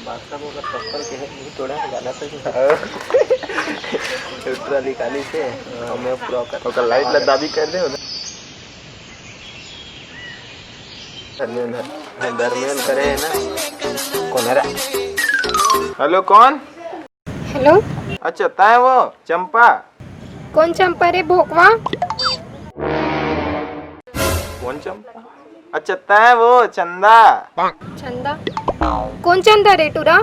बादशाह को अगर चप्पल के नहीं तोड़ा तो गाना तो उतरा निकाली से हमें पूरा कर लाइट ला दाबी कर दे दरमियान करे है ना कौन है? हेलो कौन? हेलो। अच्छा ताए वो चंपा। कौन चंपा रे भोकवा? कौन चंपा? अच्छा ताए वो चंदा। चंदा? कौन चंदा रे टूरा?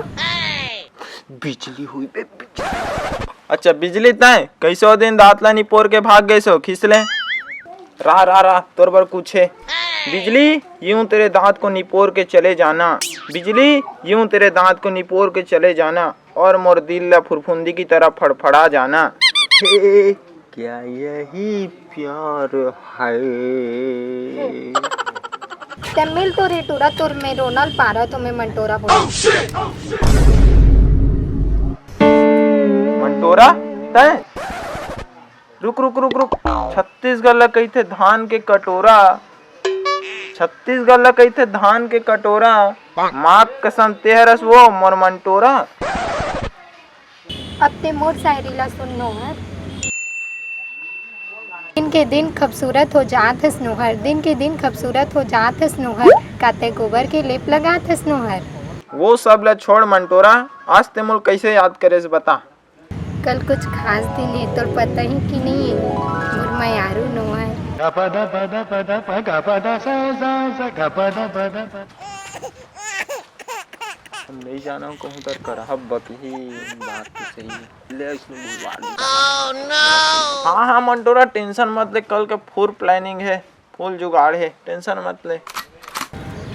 बिजली हुई बे बिजली। अच्छा बिजली ताए कैसो दिन दातला नी पोर के भाग गए सो खिसले रहा तोर पर कुछ है। बिजली यूं तेरे दांत को निपोर के चले जाना, बिजली यूं तेरे दांत को निपोर के चले जाना और मोर दिल ला फुरफुंदी की तरह फड़फड़ा जाना। हे क्या यही प्यार है? तमिल तो रे टूरा तुर में रोनल पारा तो मैं मंटोरा बोला। मंटोरा तय रुक छत्तीसगढ़ ला कही थे धान के कटोरा, छत्तीसगढ़ ला कही थे धान के कटोरा, माँ कसम तेहरस वो मोर मंटोरा। अब ते मोर शायरी ला सुननो है। दिन के दिन खूबसूरत हो जात हस नोहर, दिन के दिन खूबसूरत हो जात हस नोहर, काते गोबर के लेप लगात हस नोहर। वो सब ला छोड़ मंटोरा, आज ते मोल कैसे याद करेस बता। कल कुछ खास दिन है तो पता ही कि नहीं मोर मयारू नोहर। हम नहीं जाना कहूँ तर करहब बकही बात तो सही ले इसने बुलवा लिया। हाँ मंटोरा टेंशन मत ले, कल के फुल प्लानिंग है, फुल जुगाड़ है, टेंशन मत ले।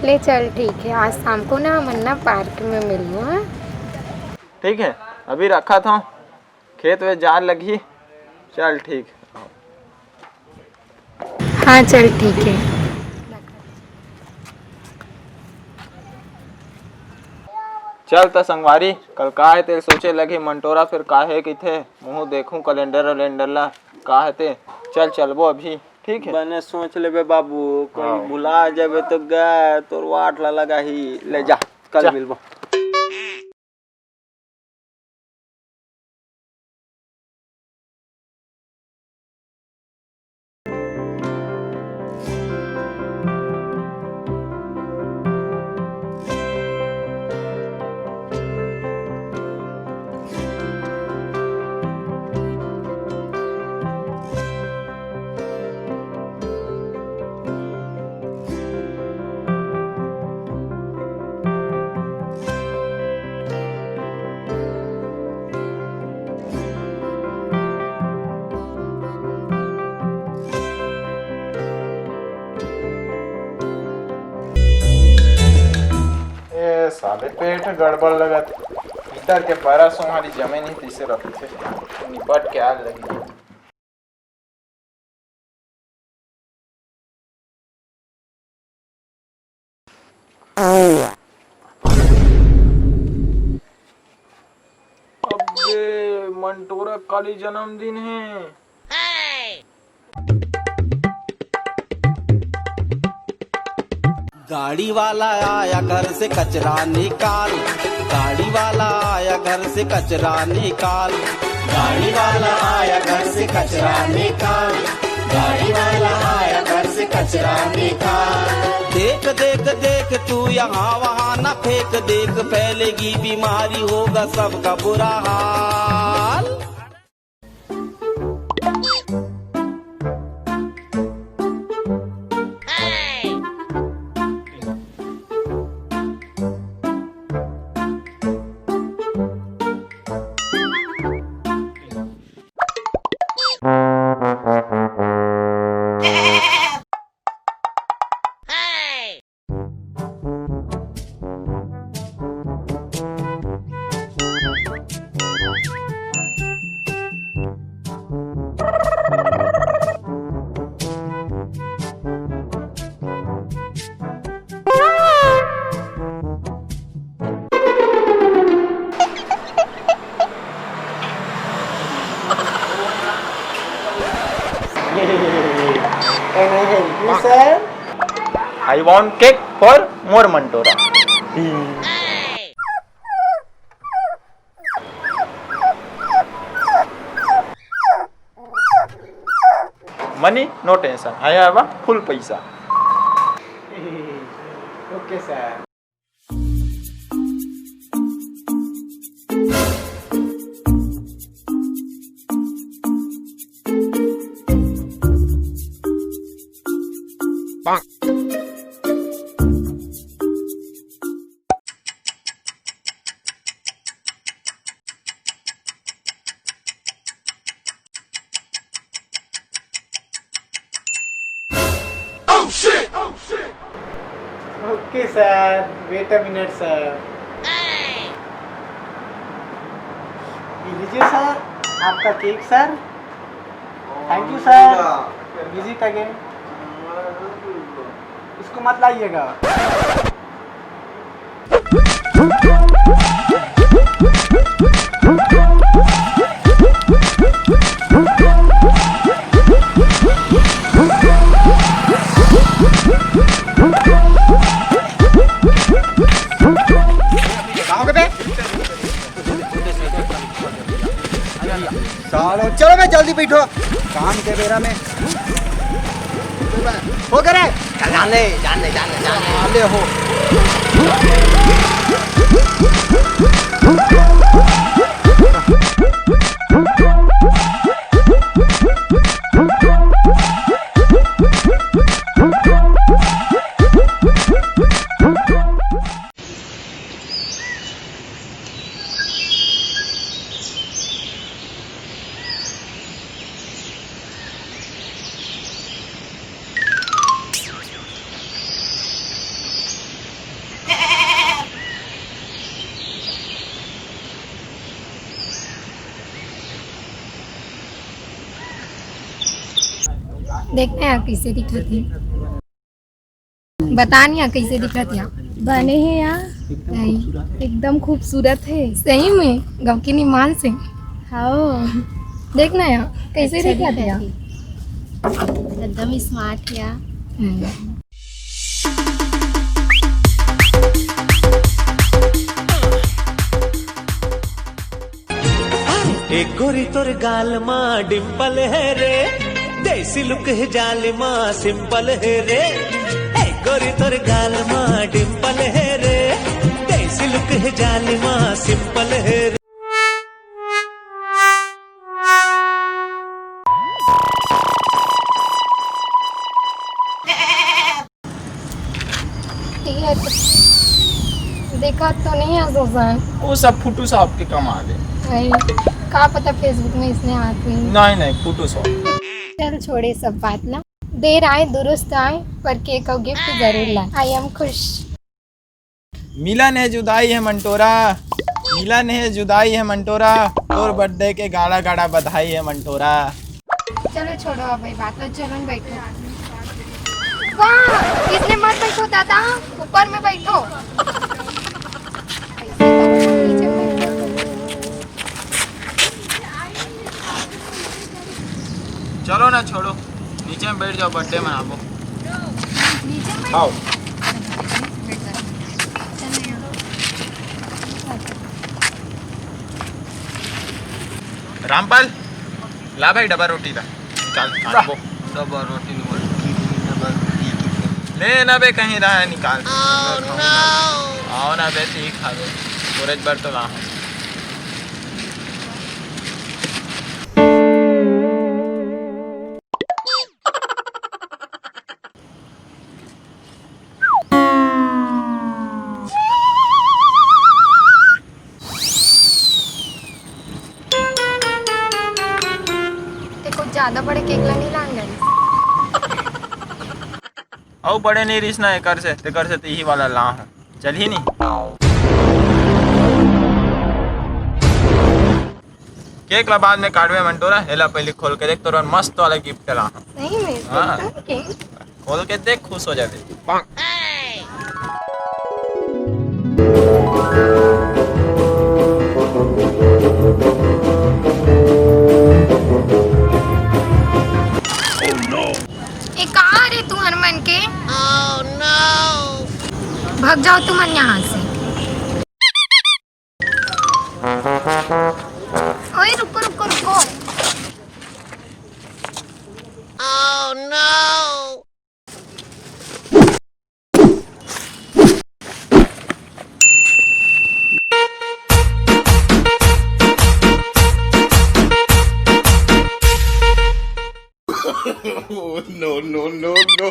ले चल ठीक है, आज शाम को ना मन्ना पार्क में मिलूँ। हाँ ठीक है अभी रखा था खेत में जान लगी, चल ठीक। हाँ चल ठीक है। चल त संगवारी कल का है ते सोचे लगे मंटोरा फिर काहे की थे मुँह देखूं कैलेंडर ला का है ते चल चलबो अभी ठीक है। मैंने सोच ले बे बाबू कोई भुला जाबे तो गए तोर वाट ला लगा ही ले जा कल मिलबो। साले पेट गड़बड़ लगत इधर के बरा सो हमारी जमे नहीं तीसे रखी थे निपट के आग लगी। अबे मंटोरा काली जन्मदिन है। गाड़ी वाला आया घर से कचरा निकाल, गाड़ी वाला आया घर से कचरा निकाल, गाड़ी वाला आया घर से कचरा निकाल, गाड़ी वाला आया घर से कचरा निकाल। देख देख देख तू यहाँ वहाँ न फेंक, देख फैलेगी बीमारी होगा सबका बुरा हाल। Can I help you, sir? I want cake for more मंटोरा। Money no tension, I have full पैसा। Okay sir. Okay sir, wait a minute sir. ये लीजिए सर आपका cake sir. Thank you sir. Visit again. इसको मत लाइएगा। चलो मैं जल्दी बैठो काम के बेरा में हो करे जाने हो। देखते हैं कैसे दिखती है, बतानी है कैसे दिखती है। बने हैं यार, नहीं एकदम खूबसूरत है। सही में गाँव की निमान से हाँ, देखना है कैसे दिखती है। एकदम स्मार्ट है यार। एक गोरी तोर गाल माँ डिम्पल है रे, देसी लुक है जाल माँ सिंपल है रे। एक गोरी तोर गाल माँ डिम्पल है रे, देसी लुक है जाल माँ सिंपल है रे। देखा तो नहीं है सुजान, वो सब फोटोशॉप के कमा दे। नहीं का पता फेसबुक में इसने हाथ में। नहीं फोटोशॉप। चल छोड़े सब बात ना, देर आए दुरुस्त आए, पर केक और गिफ्ट जरूर लाए। आई एम खुश। मिलन है जुदाई है मंटोरा, मिलन है जुदाई है मंटोरा, और बर्थडे के गाड़ा गाड़ा बधाई है मंटोरा। चलो छोड़ो अब ये बात, तो चलो बैठो। वाह इसमें मत बैठो दादा, ऊपर में बैठो। नीचे में बैठो। चलो ना छोड़ो, नीचे में बैठ जाओ, बर्थडे मनाओ। नीचे में आओ रामपाल, ला भाई डबा रोटी दा, चल खाबो। डबा रोटी ले ना बे, कहीं रहा है निकाल। आओ ना बे, ठीक खा दो, सूरज भर तो ला। कुछ ज्यादा बड़े केक ला नहीं लाएंगे। औ बड़े नहीं रिस ना एकर से तो यही वाला ला है, चल ही नहीं। केक ला बाद में काटवे मंटोरा, एला पहले खोल के देख, तोरा मस्त वाला गिफ्ट ला। नहीं मैं हाँ। केक खोल के देख, खुश हो जाते। ए कहाँ रे तू हनुमान के? oh, no! भाग जाओ तुम यहाँ से। ओए रुको रुको रुको। oh, no! No, no, no, no.